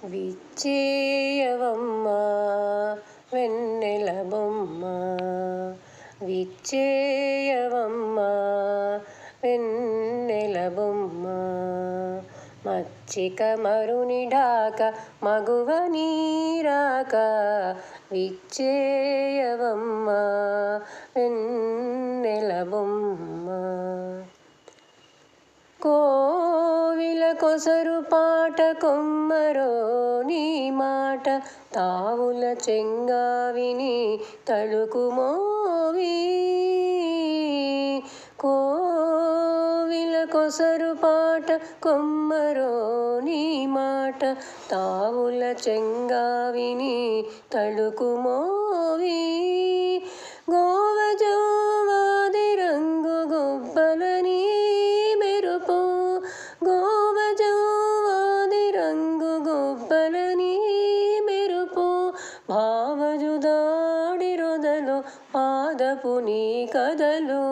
విచ్చేయవమ్మ వెన్నెల బొమ్మ, విచ్చేయవమ్మ వెన్నెల బొమ్మ. మచ్చిక మరుని ఢాక మగువ నీరాక, విచ్చేయవమ్మ వెన్నెల బొమ్మ. కోవిల కొసరు పాట కొమ్మరో నీ మాట, తావుల చెంగావిని తళుకు మోవి. కోవిల కొసరు పాట కొమ్మరో నీ మాట, తావుల చెంగావిని తళుకు మోవి. గోవజోవాది రంగు గొబ్బలని మెరుపు, గోవజోవాది రంగు గొబ్బలని మెరుపు. భావజుదాడి రొదలు పాదపు నీ కదలు,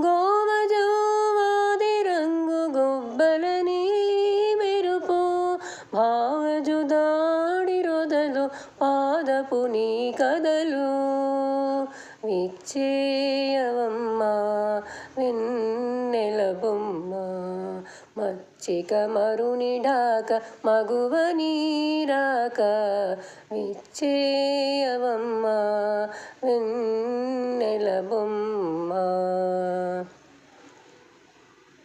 గోవజోవాది రంగు గొబ్బలని మెరుపు. భావజుదాడి రొదలు పాదపు నీ కదలు. విచ్చేయవమ్మ వెన్నెల బొమ్మ, మచ్చిక మరుని ఢాక మగువ నీరాక, విచ్చేయవమ్మ వెన్నెల బొమ్మ.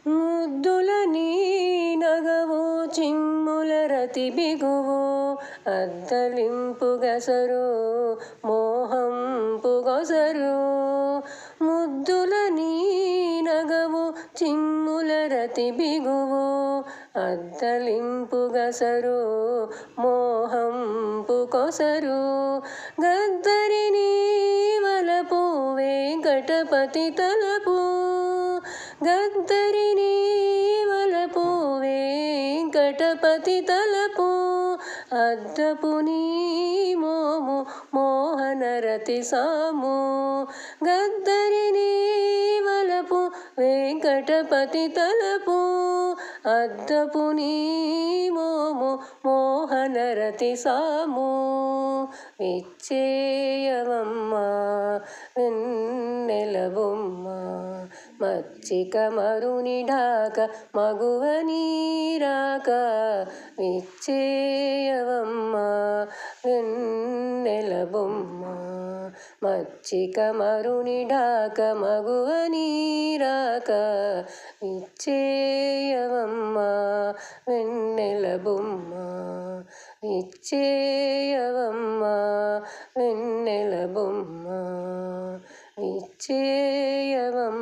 ముద్దుల నీ నగవు చిమ్ముల రతి బిగువు, అద్దలింపు గసరు మోహంపు గొసరు. ముద్దుల నీ నగవు చిమ్ముల రతి బిగువు, అద్దలింపు గసరు మోహంపు కొసరు. గద్దరి నీ వలపు వెంకటపతి తలపు, గద్దరి నీ వలపు వెంకటపతి తలపు. అద్దపు నీ మోము మోహనరతి సాము, గద్దరి నీ వలపు వెంకటపతి తలపు. అద్దపు నీ మోము మోహనరతి సాము. విచ్చేయవమ్మ వెన్నెల బొమ్మ, మచ్చిక మరుని ఢాక మగువ నీరాక, విచ్చేయవమ్మ వెన్నెల బొమ్మ. మచ్చిక మరుని ఢాక మగువ నీరాక, విచ్చేయవమ్మ వెన్నెల బొమ్మ. విచ్చేయవమ్మ వెన్నెల బొమ్మ, విచ్చేయవమ్మ.